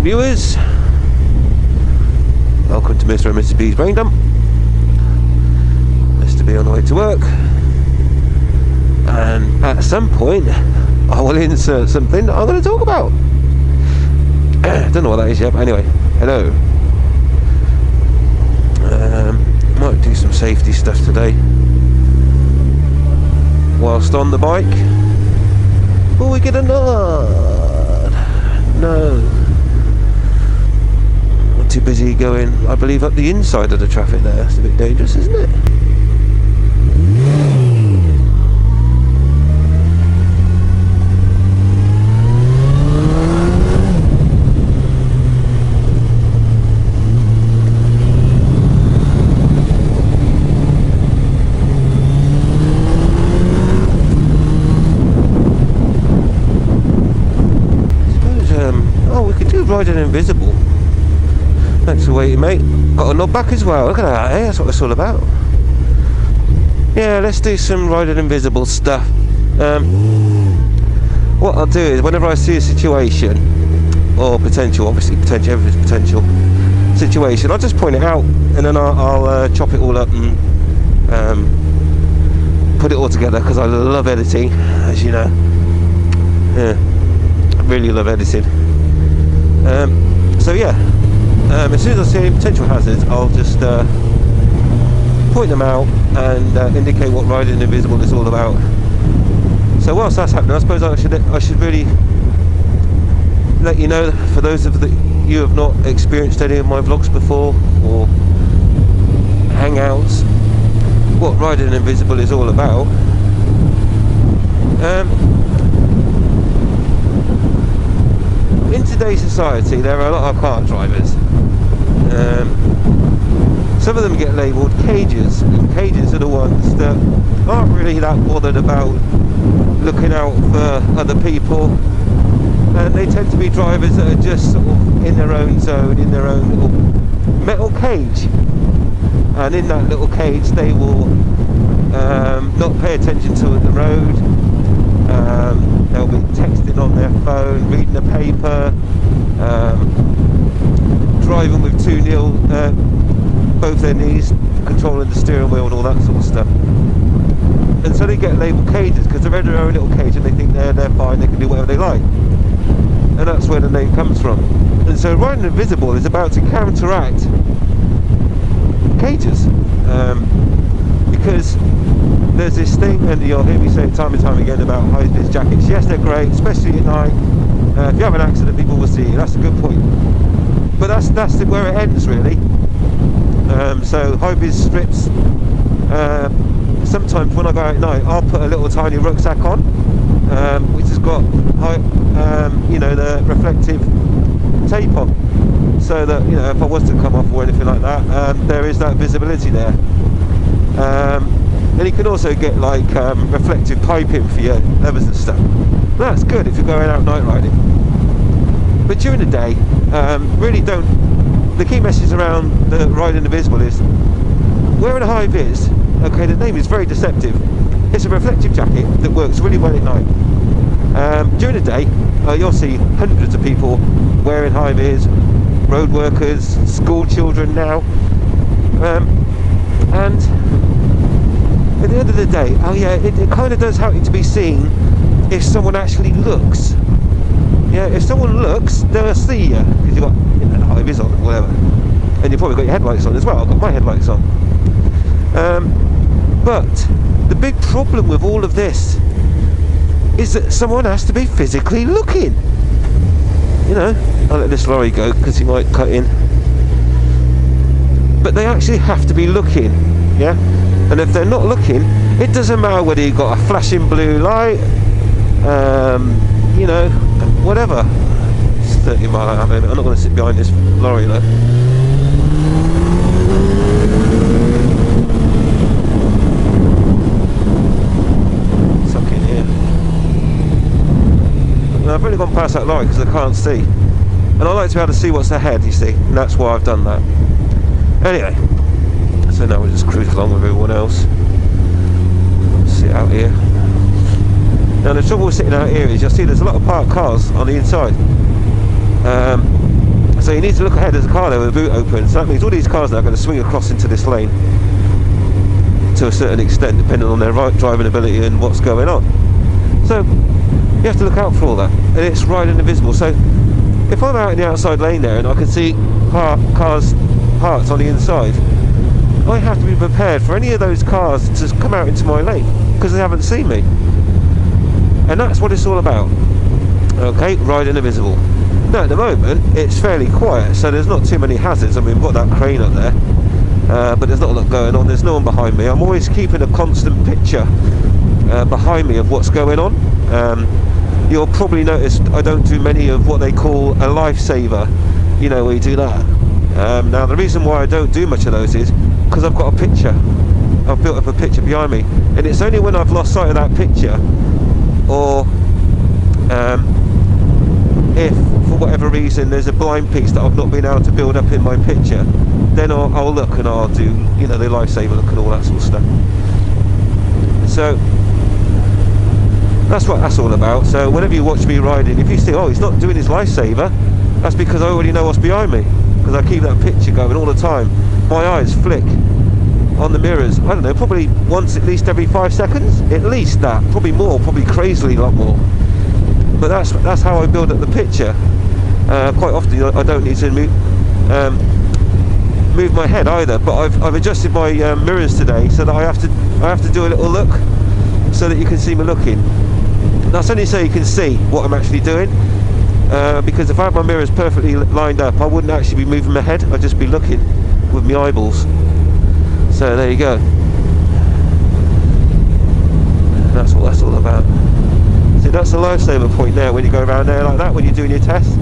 viewers, welcome to Mr. and Mrs. B's Brain Dump. Mr. B on the way to work, and at some point I will insert something that I'm going to talk about. Don't know what that is yet, but anyway, hello. Might do some safety stuff today whilst on the bike. Will we get a nod? No. I'm too busy going, I believe, up the inside of the traffic there. It's a bit dangerous, isn't it? Riding invisible. Thanks for waiting, mate. Got a nod back as well. Look at that, eh? That's what it's all about. Yeah, let's do some riding invisible stuff. What I'll do is, whenever I see a situation or potential, obviously potential, everything's potential situation, I'll just point it out, and then I'll chop it all up and put it all together, because I love editing, as you know. Yeah, I really love editing. So yeah, as soon as I see any potential hazards, I'll just point them out and indicate what riding invisible is all about. So whilst that's happening, I suppose I should really let you know, for those of you who have not experienced any of my vlogs before or hangouts, what riding invisible is all about. In today's society, there are a lot of car drivers. Some of them get labelled cages, and cages are the ones that aren't really that bothered about looking out for other people, and they tend to be drivers that are just sort of in their own zone, in their own little metal cage, and in that little cage they will not pay attention to the road. They'll be texting on their phone, reading the paper, driving with 2-0 both their knees, controlling the steering wheel and all that sort of stuff. And so they get labelled cages because they're in their own little cage and they think they're fine, they can do whatever they like. And that's where the name comes from. And so riding invisible is about to counteract cages. Because there's this thing, and you'll hear me say it time and time again, about high-vis jackets. Yes, they're great, especially at night. If you have an accident, people will see you. That's a good point. But that's where it ends, really. So high-vis strips. Sometimes when I go out at night, I'll put a little tiny rucksack on, which has got you know, the reflective tape on, so that, you know, if I was to come off or anything like that, there is that visibility there. And you can also get like reflective piping for your levers and stuff. That's good if you're going out night riding. But during the day, really don't. The key message around the riding invisible is wearing a high vis. Okay, the name is very deceptive. It's a reflective jacket that works really well at night. During the day, you'll see hundreds of people wearing high vis, road workers, school children now, and at the end of the day, oh yeah, it kind of does help you to be seen if someone actually looks. Yeah, if someone looks, they'll see you, because you've got, you know, the high vis on or whatever, and you've probably got your headlights on as well. I've got my headlights on. But the big problem with all of this is that someone has to be physically looking. You know, I'll let this lorry go because he might cut in. But they actually have to be looking, yeah? And if they're not looking, it doesn't matter whether you've got a flashing blue light, you know, whatever. It's 30 mile an hour. I'm not going to sit behind this lorry though. Suck in here. Now, I've only gone past that lorry because I can't see. And I like to be able to see what's ahead, you see, and that's why I've done that. Anyway. So now we'll just cruise along with everyone else. Sit out here. Now the trouble with sitting out here is you'll see there's a lot of parked cars on the inside. So you need to look ahead. There's a car there with the boot open, so that means all these cars now are going to swing across into this lane to a certain extent, depending on their driving ability and what's going on. So you have to look out for all that, and it's riding invisible. So if I'm out in the outside lane there and I can see cars parked on the inside, I have to be prepared for any of those cars to come out into my lane because they haven't seen me. And that's what it's all about. Okay, riding invisible. Now at the moment it's fairly quiet, so there's not too many hazards. I mean, we've got that crane up there, but there's not a lot going on. There's no one behind me. I'm always keeping a constant picture behind me of what's going on. You'll probably notice I don't do many of what they call a lifesaver, you know, where you do that. Now the reason why I don't do much of those is because I've got a picture. I've built up a picture behind me, and it's only when I've lost sight of that picture, or if for whatever reason there's a blind piece that I've not been able to build up in my picture, then I'll look and I'll do, you know, the lifesaver look and all that sort of stuff. So that's what that's all about. So whenever you watch me riding, if you see, oh, he's not doing his lifesaver, that's because I already know what's behind me, because I keep that picture going all the time. My eyes flick on the mirrors, I don't know, probably once at least every 5 seconds, at least that, probably more, probably crazily a lot more. But that's how I build up the picture. Quite often I don't need to move my head either, but I've adjusted my mirrors today so that I have to do a little look so that you can see me looking. That's only so you can see what I'm actually doing, because if I had my mirrors perfectly lined up, I wouldn't actually be moving my head, I'd just be looking with my eyeballs. So there you go. That's what that's all about. See, that's the lifesaver point there when you go around there like that when you're doing your tests.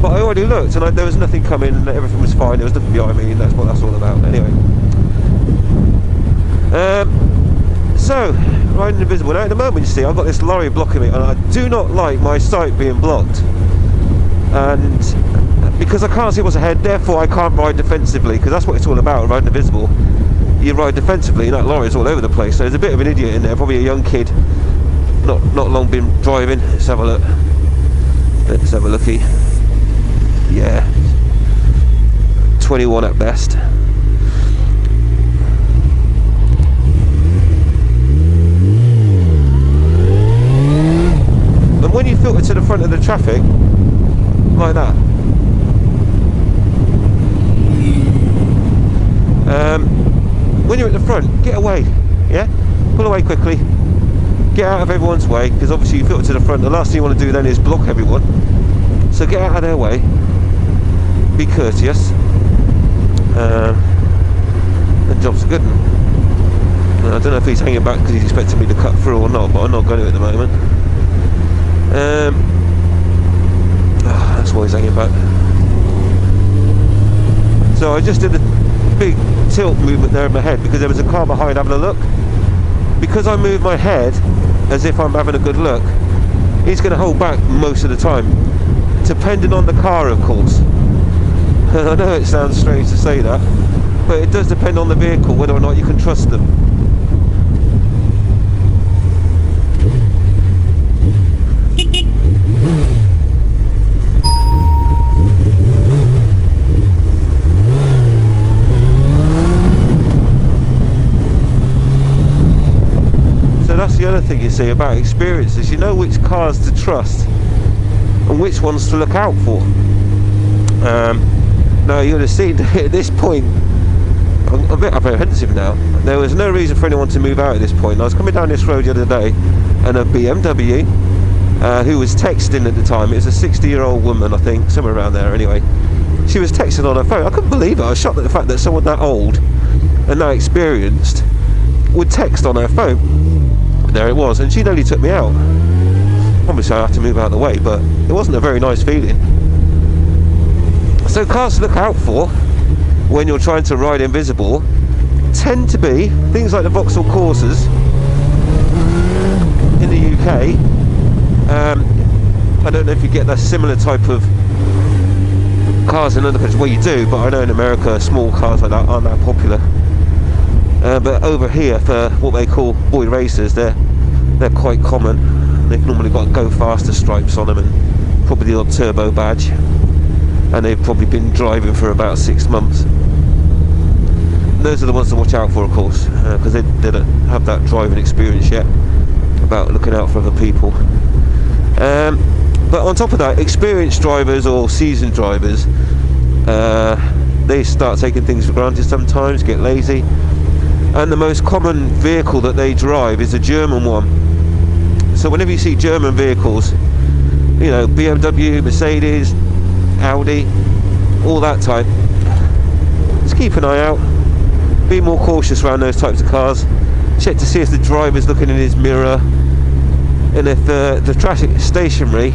But I already looked and there was nothing coming and everything was fine, there was nothing behind me, and that's what that's all about. Anyway, so riding invisible. Now at the moment, you see, I've got this lorry blocking me, and I do not like my sight being blocked, and because I can't see what's ahead, therefore I can't ride defensively, because that's what it's all about, riding invisible. You ride defensively and that lorry's all over the place. So there's a bit of an idiot in there, probably a young kid, not long been driving. Let's have a look. Let's have a looky. Yeah, 21 at best. And when you filter to the front of the traffic like that, when you're at the front, get away, yeah? Pull away quickly, get out of everyone's way, because obviously you filter to the front, the last thing you want to do then is block everyone. So get out of their way, be courteous, and job's a good one. I don't know if he's hanging back because he's expecting me to cut through or not, but I'm not going to at the moment. That's why he's hanging back. So I just did a big tilt movement there in my head because there was a car behind having a look. Because I move my head as if I'm having a good look, he's going to hold back most of the time, depending on the car, of course. And I know it sounds strange to say that, but it does depend on the vehicle whether or not you can trust them. That's the other thing you see about experiences. You know which cars to trust and which ones to look out for. Now you would have seen at this point, I'm a bit apprehensive now. There was no reason for anyone to move out at this point. I was coming down this road the other day and a BMW who was texting at the time, it was a 60-year-old woman, I think, somewhere around there anyway. She was texting on her phone. I couldn't believe it. I was shocked at the fact that someone that old and that experienced would text on her phone. There it was, and she nearly took me out. Obviously I have to move out of the way, but it wasn't a very nice feeling. So cars to look out for when you're trying to ride invisible tend to be things like the Vauxhall Corsas in the UK. I don't know if you get that similar type of cars in other countries. Well, you do, but I know in America small cars like that aren't that popular. But over here, for what they call boy racers, they're quite common. They've normally got go faster stripes on them and probably the odd turbo badge. and they've probably been driving for about 6 months. Those are the ones to watch out for, of course, because they don't have that driving experience yet about looking out for other people. But on top of that, experienced drivers or seasoned drivers, they start taking things for granted sometimes, get lazy, and the most common vehicle that they drive is a German one. So whenever you see German vehicles, you know, BMW, Mercedes, Audi, all that type, just keep an eye out, be more cautious around those types of cars, check to see if the driver's looking in his mirror, and if the traffic is stationary,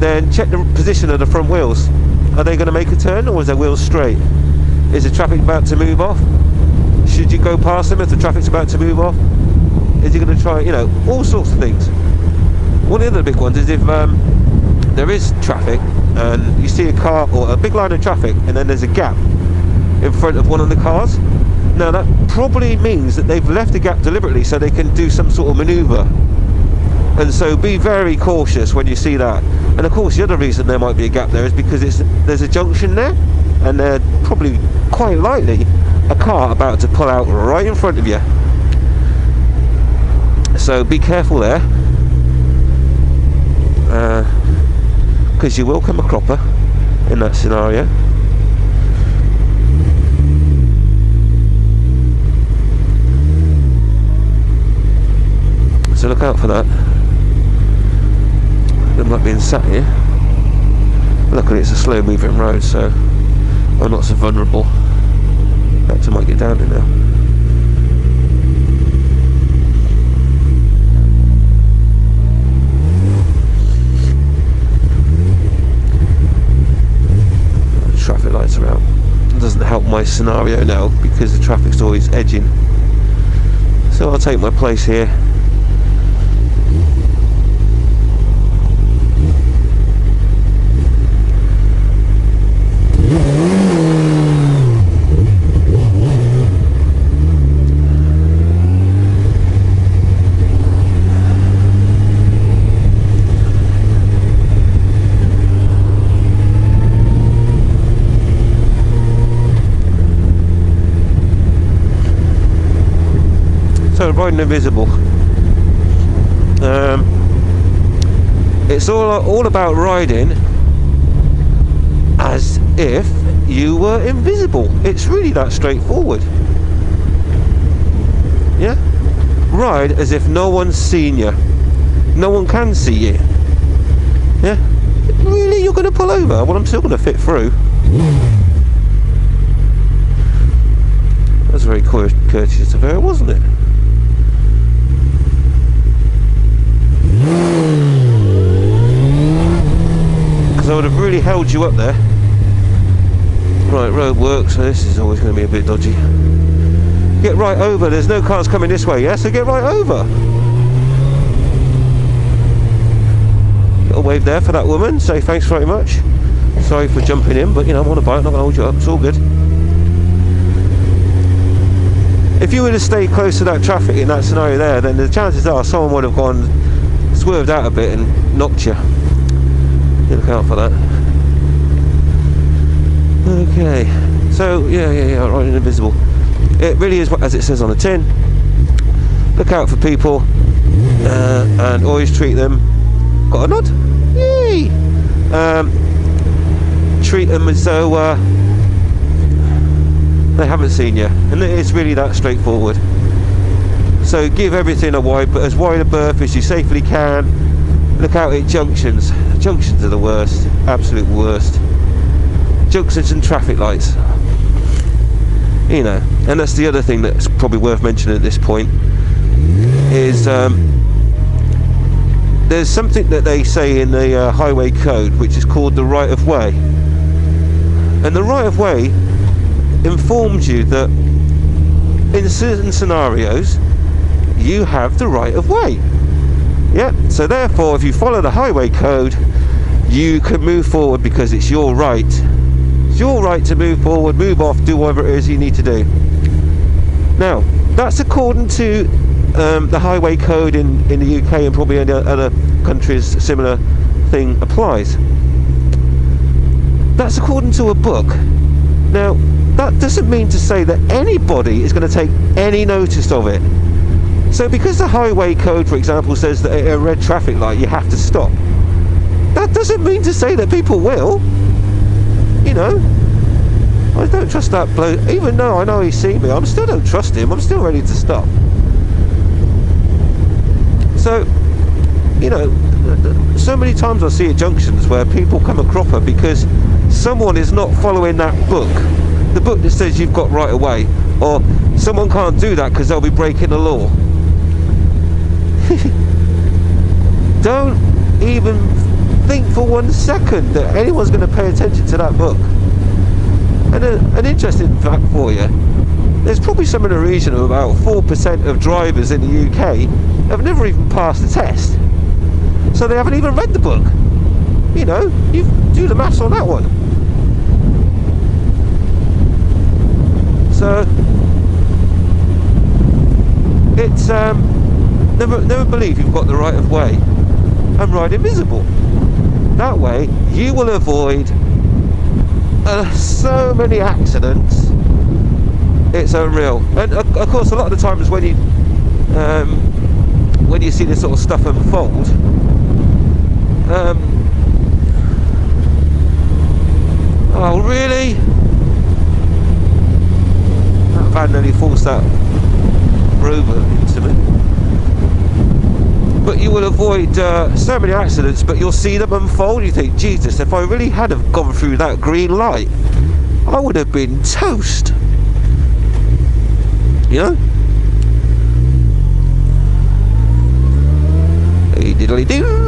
then check the position of the front wheels. Are they going to make a turn, or is their wheels straight? Is the traffic about to move off? Should you go past them if the traffic's about to move off? Is he going to try, you know, all sorts of things. One of the other big ones is if there is traffic and you see a car or a big line of traffic and then there's a gap in front of one of the cars. Now that probably means that they've left a gap deliberately so they can do some sort of manoeuvre. And so be very cautious when you see that. And of course the other reason there might be a gap there is because there's a junction there, and they're probably quite likely a car about to pull out right in front of you. So be careful there, because you will come a cropper in that scenario. So look out for that. I'm not being sat here. Luckily it's a slow moving road, so I'm not so vulnerable. In fact, I might get down here now. Traffic lights are out. It doesn't help my scenario now because the traffic's always edging. So I'll take my place here. So riding invisible, it's all about riding as if you were invisible. It's really that straightforward. Yeah, ride as if no one's seen you, no one can see you. Yeah, really, you're going to pull over? Well, I'm still going to fit through. That's very courteous of her, wasn't it? Because I would have really held you up there. Right, road work, so this is always going to be a bit dodgy. Get right over, there's no cars coming this way, yeah? So get right over. Little wave there for that woman, say thanks very much. Sorry for jumping in, but you know, I'm on a bike, not going to hold you up, it's all good. If you were to stay close to that traffic in that scenario there, then the chances are someone would have gone, swerved out a bit and knocked you. You look out for that. Okay, so yeah, riding invisible. It really is as it says on the tin. Look out for people and always treat them. Got a nod? Yay! Treat them as though they haven't seen you, and it is really that straightforward. So give everything as wide a berth as you safely can. Look out at junctions. Junctions are the worst, absolute worst. Junctions and traffic lights, you know. And that's the other thing that's probably worth mentioning at this point is there's something that they say in the highway code which is called the right of way, and the right of way informs you that in certain scenarios you have the right of way. Yeah, so therefore if you follow the highway code you can move forward because it's your right. It's your right to move forward, move off, do whatever it is you need to do. Now that's according to the highway code in the UK, and probably in other countries a similar thing applies. That's according to a book. Now, that doesn't mean to say that anybody is going to take any notice of it. So because the highway code, for example, says that at a red traffic light you have to stop, that doesn't mean to say that people will. You know, I don't trust that bloke. Even though I know he's seen me, I still don't trust him. I'm still ready to stop. So, you know, so many times I see at junctions where people come a cropper because someone is not following that book. The book that says you've got right of way, or someone can't do that because they'll be breaking the law. Don't even think for 1 second that anyone's going to pay attention to that book. And an interesting fact for you, there's probably some in the region of about 4% of drivers in the UK have never even passed the test, so they haven't even read the book. You know, you do the maths on that one. So it's never believe you've got the right of way and ride invisible. That way you will avoid so many accidents, it's unreal. And of course, a lot of the times when you see this sort of stuff unfold, oh really? That van nearly forced that rover into me. But you will avoid so many accidents, but you'll see them unfold. You think, Jesus, if I really had have gone through that green light, I would have been toast. You know? Hey, diddly doo.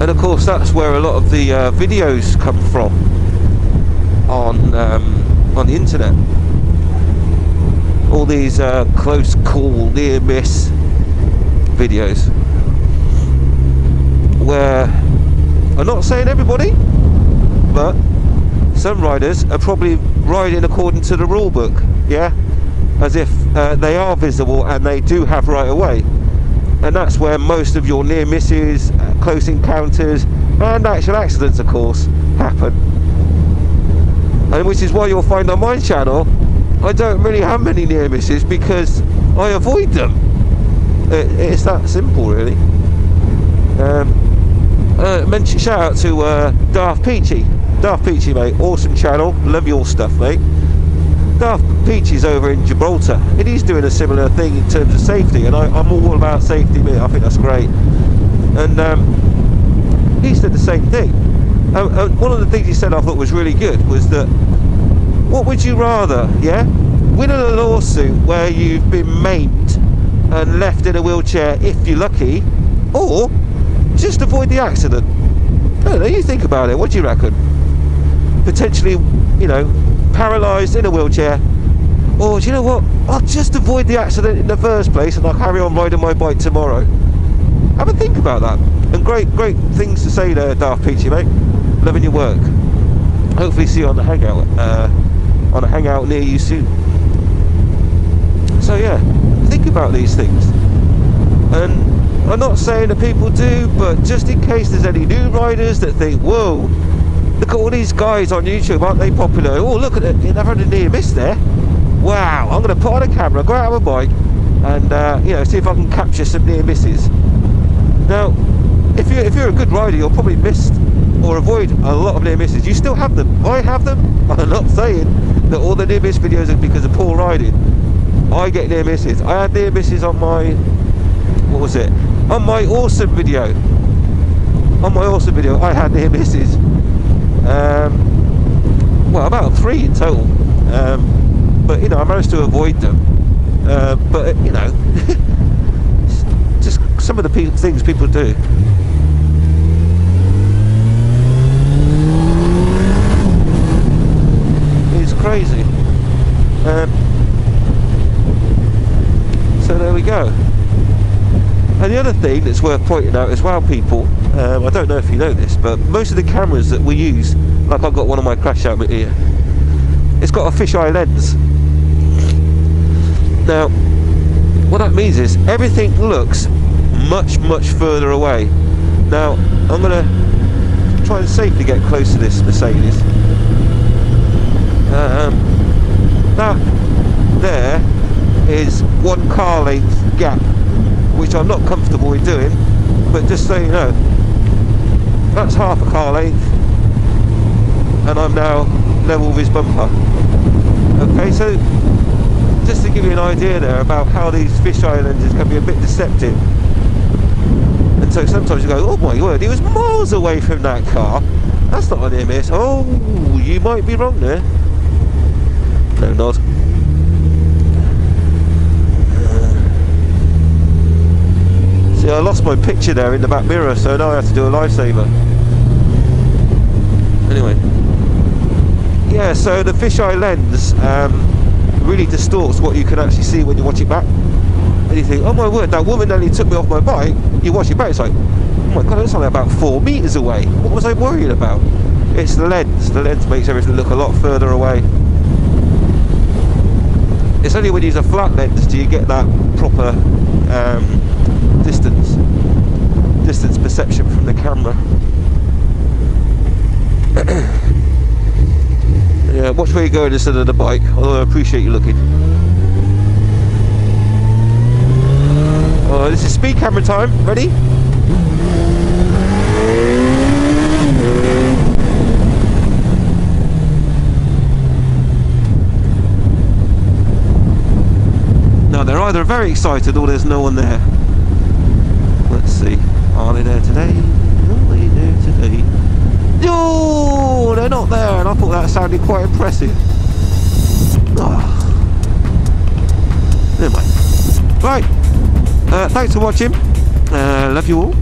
And of course, that's where a lot of the videos come from on the internet. All these close call, near miss videos, where I'm not saying everybody, but some riders are probably riding according to the rule book, yeah, as if they are visible and they do have right of way. And that's where most of your near misses, close encounters and actual accidents, of course, happen. And which is why you'll find on my channel I don't really have many near misses, because I avoid them. It's that simple, really. Shout out to Daft Peachy, mate, awesome channel, love your stuff, mate. Daft Peachy's over in Gibraltar, and he's doing a similar thing in terms of safety, and I'm all about safety, mate. I think that's great. And he said the same thing. One of the things he said I thought was really good was that, what would you rather, yeah, win a lawsuit where you've been maimed and left in a wheelchair if you're lucky, or just avoid the accident? I don't know, you think about it, what do you reckon? Potentially, you know, paralysed in a wheelchair, or do you know what, I'll just avoid the accident in the first place and I'll carry on riding my bike tomorrow. Have a think about that. And great things to say there, Daft Peachy, mate. Loving your work. Hopefully see you on the hangout near you soon. So yeah, think about these things. And I'm not saying that people do, but just in case there's any new riders that think, whoa, look at all these guys on YouTube, aren't they popular? Oh, look at it, they've had a near miss there. Wow, I'm going to put on a camera, go out on my bike, and you know, see if I can capture some near misses. Now, if you're a good rider, you'll probably miss or avoid a lot of near misses. You still have them. I have them. I'm not saying that all the near miss videos are because of poor riding. I get near misses. I had near misses on my, what was it? On my awesome video. On my awesome video, I had near misses. Well, about 3 in total. But you know, I managed to avoid them. But you know, just some of the things people do. It's crazy. So there we go. And the other thing that's worth pointing out as well, people, I don't know if you know this, but most of the cameras that we use, like I've got one on my crash helmet here, it's got a fisheye lens. Now, what that means is everything looks much further away. Now I'm going to try and safely get close to this Mercedes. That there is 1 car length gap, which I'm not comfortable with doing, but just so you know, that's half a car length, and I'm now level with his bumper. Okay, so just to give you an idea there about how these fisheye lenses can be a bit deceptive. And so sometimes you go, oh my word, he was miles away from that car, that's not an MS. Oh, you might be wrong there. No nod. See, I lost my picture there in the back mirror, so now I have to do a lifesaver. Anyway, yeah, so the fisheye lens really distorts what you can actually see when you watch it back. And you think, oh my word, that woman nearly took me off my bike. You watch it back, it's like, oh my god, that's only about 4 meters away. What was I worried about? It's the lens. The lens makes everything look a lot further away. It's only when you use a flat lens do you get that proper distance perception from the camera. Yeah, watch where you're going instead of the bike, although I appreciate you looking. Oh, this is speed camera time. Ready? Now they're either very excited or there's no one there. Let's see. Are they there today? Are they there today? No, they're not there, and I thought that sounded quite impressive. Oh. Never mind. Right. Thanks for watching. Love you all.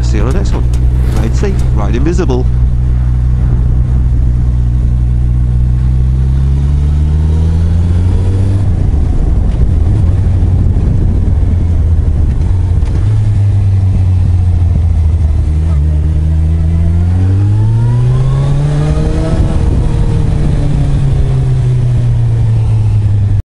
See you on the next one. Ride safe, ride invisible.